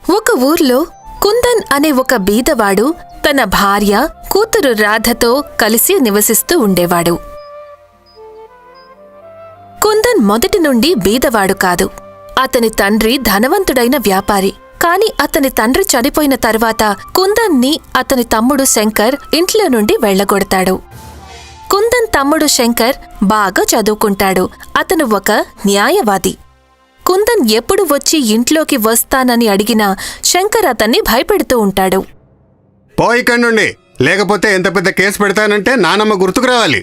ఒక ఊర్లో కుందన్ అనే ఒక బీదవాడు తన భార్య కూతురు రాధతో కలిసి నివసిస్తూ ఉండేవాడు. కుందన్ మొదటి నుండి బీదవాడు కాదు. అతని తండ్రి ధనవంతుడైన వ్యాపారి. కాని అతని తండ్రి చనిపోయిన తరువాత కుందన్ని అతని తమ్ముడు శంకర్ ఇంట్లో నుండి వెళ్లగొడతాడు. కుందన్ తమ్ముడు శంకర్ బాగా చదువుకుంటాడు. అతను ఒక న్యాయవాది. కుందన్ ఎప్పుడు వచ్చి ఇంట్లోకి వస్తానని అడిగినా శంకర్ అతన్ని భయపెడుతూ ఉంటాడు. పో ఇక్కడి నుండి, లేకపోతే ఎంత పెద్ద కేసు పెడతానంటే నానమ్మ గుర్తుకు రావాలి.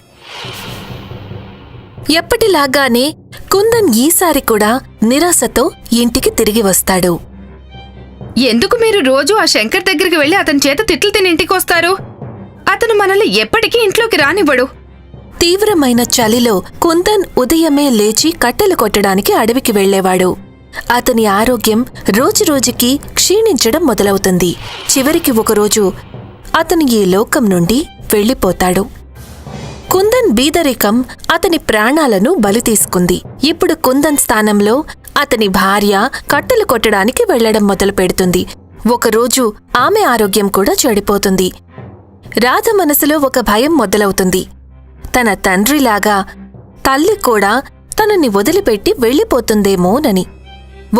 ఎప్పటిలాగానే కుందన్ ఈసారి కూడా నిరాశతో ఇంటికి తిరిగి వస్తాడు. ఎందుకు మీరు రోజూ ఆ శంకర్ దగ్గరికి వెళ్లి అతని చేత తిట్లు తిని ఇంటికొస్తారు? అతను మనల్ని ఎప్పటికీ ఇంట్లోకి రానివ్వడు. తీవ్రమైన చలిలో కుందన్ ఉదయమే లేచి కట్టెలు కొట్టడానికి అడవికి వెళ్లేవాడు. అతని ఆరోగ్యం రోజురోజుకి క్షీణించడం మొదలవుతుంది. చివరికి ఒకరోజు అతను ఈ లోకం నుండి వెళ్లిపోతాడు. కుందన్ బీదరికం అతని ప్రాణాలను బలి తీసుకుంది. ఇప్పుడు కుందన్ స్థానంలో అతని భార్య కట్టెలు కొట్టడానికి వెళ్లడం మొదలుపెడుతుంది. ఒకరోజు ఆమె ఆరోగ్యం కూడా చెడిపోతుంది. రాధ మనసులో ఒక భయం మొదలవుతుంది. తన తండ్రిలాగా తల్లి కూడా తనని వదిలిపెట్టి వెళ్లిపోతుందేమోనని.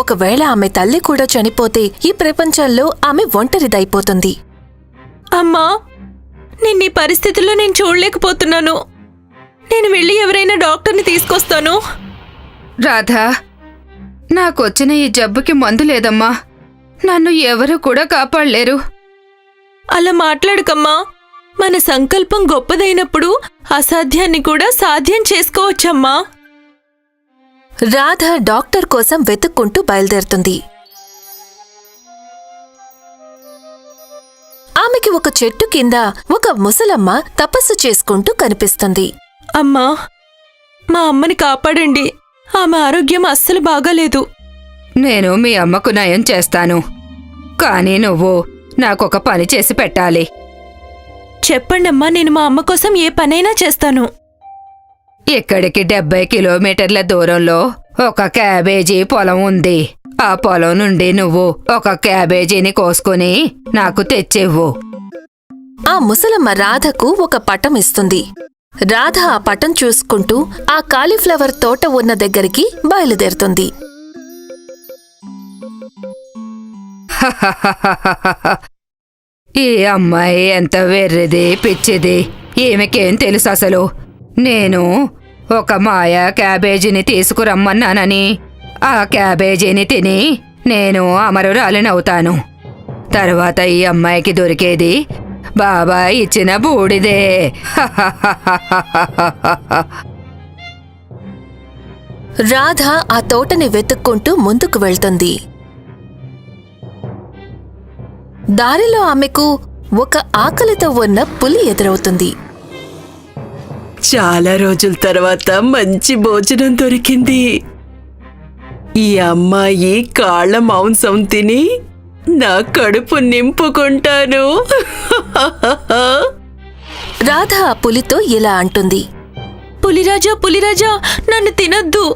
ఒకవేళ ఆమె తల్లి కూడా చనిపోతే ఈ ప్రపంచంలో ఆమె ఒంటరిదైపోతుంది. అమ్మా, నిన్నీ పరిస్థితుల్లో నేను చూడలేకపోతున్నాను. నేను వెళ్ళి ఎవరైనా డాక్టర్ని తీసుకొస్తాను. రాధా, నాకొచ్చిన ఈ జబ్బుకి మందు లేదమ్మా. నన్ను ఎవరూ కూడా కాపాడలేరు. అలా మాట్లాడకమ్మా. మన సంకల్పం గొప్పదైనప్పుడు అసాధ్యాన్ని కూడా సాధ్యం చేసుకోవచ్చమ్మా. రాధ డాక్టర్ కోసం వెతుక్కుంటూ బయలుదేరుతుంది. ఆమెకి ఒక చెట్టు కింద ఒక ముసలమ్మ తపస్సు చేసుకుంటూ కనిపిస్తుంది. అమ్మా, మా అమ్మని కాపాడండి. ఆమె ఆరోగ్యం అస్సలు బాగాలేదు. నేను మీ అమ్మకు నయం చేస్తాను, కానీ నువ్వు నాకొక పని చేసి పెట్టాలి. చెప్పండమ్మా, నేను మా అమ్మ కోసం ఏ పనైనా చేస్తాను. ఇక్కడికి 70 కిలోమీటర్ల దూరంలో ఒక క్యాబేజీ పొలం ఉంది. ఆ పొలం నుండి నువ్వు ఒక క్యాబేజీని కోసుకుని నాకు తెచ్చివ్వు. ఆ ముసలమ్మ రాధకు ఒక పటం ఇస్తుంది. రాధ ఆ పటం చూసుకుంటూ ఆ కాలీఫ్లవర్ తోట ఉన్న దగ్గరికి బయలుదేరుతుంది. ఈ అమ్మాయి ఎంత వెర్రిది, పిచ్చిది. ఈమెకేం తెలుసు అసలు? నేను ఒక మాయా క్యాబేజీని తీసుకురమ్మన్నానని ఆ క్యాబేజీని తిని నేను అమరురాలినవుతాను. తర్వాత ఈ అమ్మాయికి దొరికేది బాబా ఇచ్చిన బూడిదే. రాధ ఆ తోటని వెతుక్కుంటూ ముందుకు వెళ్తుంది. దారిలో ఆమెకు ఒక ఆకలితో ఉన్న పులి ఎదురవుతుంది. చాలా రోజుల తర్వాత మంచి భోజనం దొరికింది. ఈ అమ్మాయి కాళ్ల మాంసం తిని నా కడుపు నింపుకుంటాను. రాధ ఆ పులితో ఇలా అంటుంది. పులిరాజా, పులిరాజా, నన్ను తినొద్దు.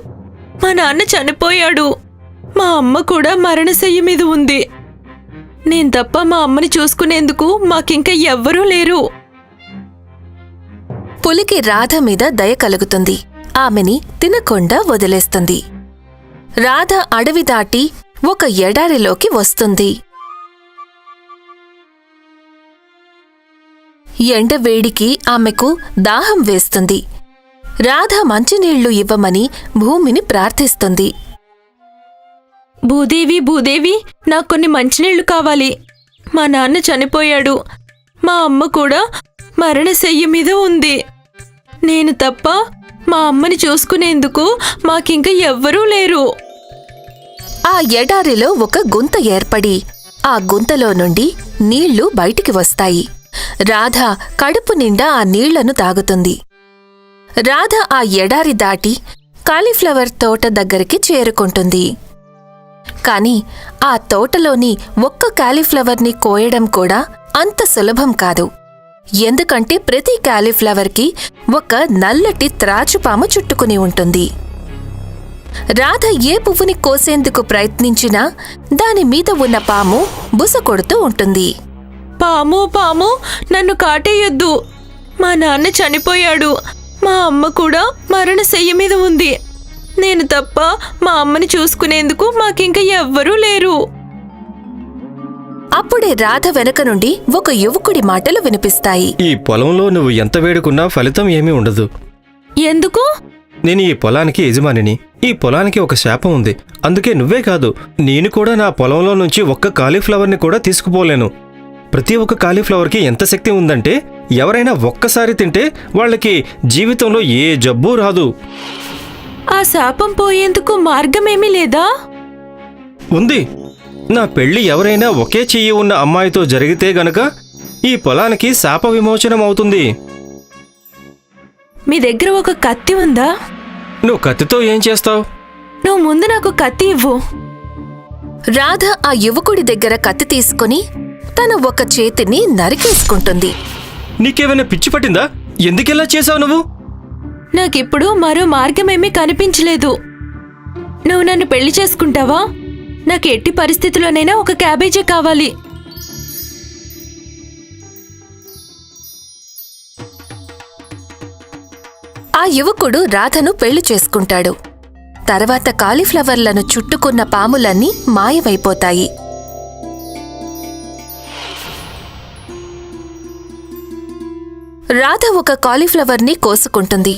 మా నాన్న చనిపోయాడు. మా అమ్మ కూడా మరణశయ్య మీద ఉంది. నేను తప్ప మా అమ్మని చూసుకునేందుకు మాకింక ఎవ్వరూ లేరు. పులికి రాధ మీద దయ కలుగుతుంది. ఆమెని తినకుండా వదిలేస్తుంది. రాధ అడవి దాటి ఒక ఎడారిలోకి వస్తుంది. ఎండవేడికి ఆమెకు దాహం వేస్తుంది. రాధ మంచినీళ్లు ఇవ్వమని భూమిని ప్రార్థిస్తుంది. భూదేవి, భూదేవి, నాకు కొన్ని మంచినీళ్లు కావాలి. మా నాన్న చనిపోయాడు. మా అమ్మ కూడా మరణశయ్య మీద ఉంది. నేను తప్ప మా అమ్మని చూసుకునేందుకు మాకింక ఎవ్వరూ లేరు. ఆ ఎడారిలో ఒక గుంత ఏర్పడి ఆ గుంతలో నుండి నీళ్లు బయటికి వస్తాయి. రాధ కడుపు నిండా ఆ నీళ్లను తాగుతుంది. రాధ ఆ ఎడారి దాటి కాలీఫ్లవర్ తోట దగ్గరికి చేరుకుంటుంది. కాని ఆ తోటలోని ఒక్క కాలీఫ్లవర్ని కోయడం కూడా అంత సులభం కాదు. ఎందుకంటే ప్రతి కాలీఫ్లవర్కి ఒక నల్లటి త్రాచుపాము చుట్టుకుని ఉంటుంది. రాధ ఏ పువ్వుని కోసేందుకు ప్రయత్నించినా దాని మీద ఉన్న పాము బుస కొడుతూ ఉంటుంది. పాము పాము నన్ను కాటేయొద్దు. మా నాన్న చనిపోయాడు. మా అమ్మ కూడా మరణశయ్య మీద ఉంది. నేను తప్ప మా అమ్మని చూసుకునేందుకు మాకింక ఎవ్వరూ లేరు. అప్పుడే రాధ వెనక నుండి ఒక యువకుడి మాటలు వినిపిస్తాయి. ఈ పొలంలో నువ్వు ఎంత వేడుకున్నా ఫలితం ఏమీ ఉండదు. ఎందుకు? నేను ఈ పొలానికి యజమానిని. ఈ పొలానికి ఒక శాపం ఉంది. అందుకే నువ్వే కాదు, నేను కూడా నా పొలంలో నుంచి ఒక్క కాలీఫ్లవర్ని కూడా తీసుకుపోలేను. ప్రతి ఒక్క కాలీఫ్లవర్కి ఎంత శక్తి ఉందంటే ఎవరైనా ఒక్కసారి తింటే వాళ్ళకి జీవితంలో ఏ జబ్బు రాదు. ఆ శాపం పోయేందుకు మార్గమేమీ లేదా? ఉంది. నా పెళ్లి ఎవరైనా ఒకే చెయ్యి ఉన్న అమ్మాయితో జరిగితే గనక ఈ పొలానికి శాప విమోచనం అవుతుంది. మీ దగ్గర ఒక కత్తి ఉందా? నువ్వు కత్తితో ఏం చేస్తావు? నువ్వు ముందు నాకు కత్తి ఇవ్వు. రాధ ఆ యువకుడి దగ్గర కత్తి తీసుకుని తన ఒక చేతిని నరికేసుకుంటుంది. నీకేమైనా పిచ్చి పట్టిందా? ఎందుకెలా చేశావు నువ్వు? నాకిప్పుడు మరో మార్గమేమీ కనిపించలేదు. నువ్వు నన్ను పెళ్లి చేసుకుంటావా? నాకు ఎట్టి పరిస్థితుల్లోనైనా ఒక క్యాబేజీ కావాలి. ఆ యువకుడు రాధను పెళ్లి చేసుకుంటాడు. తర్వాత కాలీఫ్లవర్లను చుట్టుకున్న పాములన్నీ మాయమైపోతాయి. రాధ ఒక కాలీఫ్లవర్ని కోసుకుంటుంది.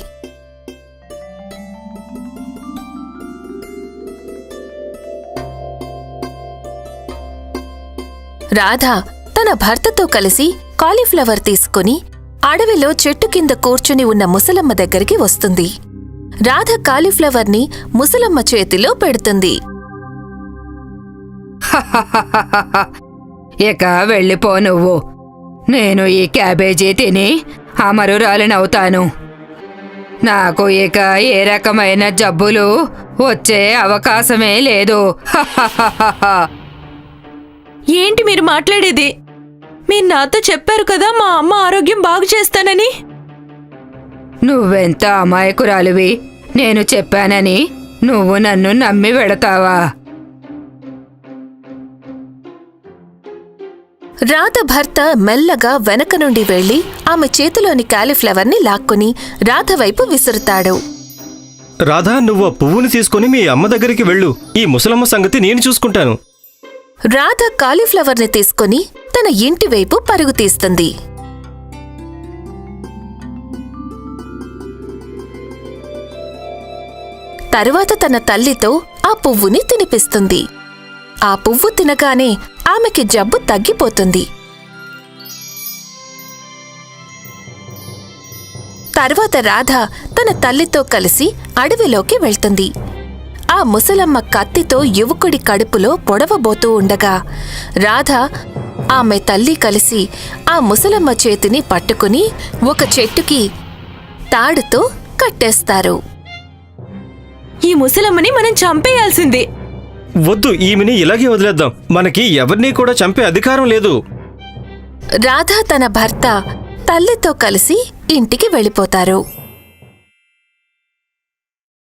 రాధ తన భర్తతో కలిసి కాలీఫ్లవర్ తీసుకుని అడవిలో చెట్టు కింద కూర్చుని ఉన్న ముసలమ్మ దగ్గరికి వస్తుంది. రాధ కాలీఫ్లవర్ని ముసలమ్మ చేతిలో పెడుతుంది. ఇక వెళ్ళిపో నువ్వు. నేను ఈ క్యాబేజీ తిని అమరురాలినవుతాను. నాకు ఇక ఏ రకమైన జబ్బులు వచ్చే అవకాశమే లేదు. ఏంటి మీరు మాట్లాడేది? మీరు నాతో చెప్పారు కదా మా అమ్మ ఆరోగ్యం బాగు చేస్తానని. నువ్వెంత అమాయకురాలివి. నేను చెప్పానని నువ్వు నన్ను నమ్మి వెడతావా? రాధ భర్త మెల్లగా వెనక నుండి వెళ్లి ఆమె చేతిలోని కాలీఫ్లవర్ని లాక్కుని రాధ వైపు విసురుతాడు. రాధా, నువ్వు ఆ పువ్వుని తీసుకుని మీ అమ్మ దగ్గరికి వెళ్ళు. ఈ ముసలమ్మ సంగతి నేను చూసుకుంటాను. రాధ కాలీఫ్లవర్ని తీసుకుని తన ఇంటి వైపు పరుగు తీస్తుంది. తరువాత తన తల్లితో ఆ పువ్వుని తినిపిస్తుంది. ఆ పువ్వు తినగానే ఆమెకి జబ్బు తగ్గిపోతుంది. తర్వాత రాధ తన తల్లితో కలిసి అడవిలోకి వెళ్తుంది. ఆ ముసలమ్మ కత్తితో యువకుడి కడుపులో పొడవబోతూ ఉండగా రాధ ఆమె తల్లి కలిసి ఆ ముసలమ్మ చేతిని పట్టుకుని ఒక చెట్టుకి తాడుతో కట్టేస్తారు. ఈ ముసలమ్మని మనం చంపేయాల్సిందే. వద్దు, ఈమెని ఇలాగే వదిలేద్దాం. మనకి ఎవరినీ కూడా చంపే అధికారం లేదు. రాధ తన భర్త తల్లితో కలిసి ఇంటికి వెళ్ళిపోతారు.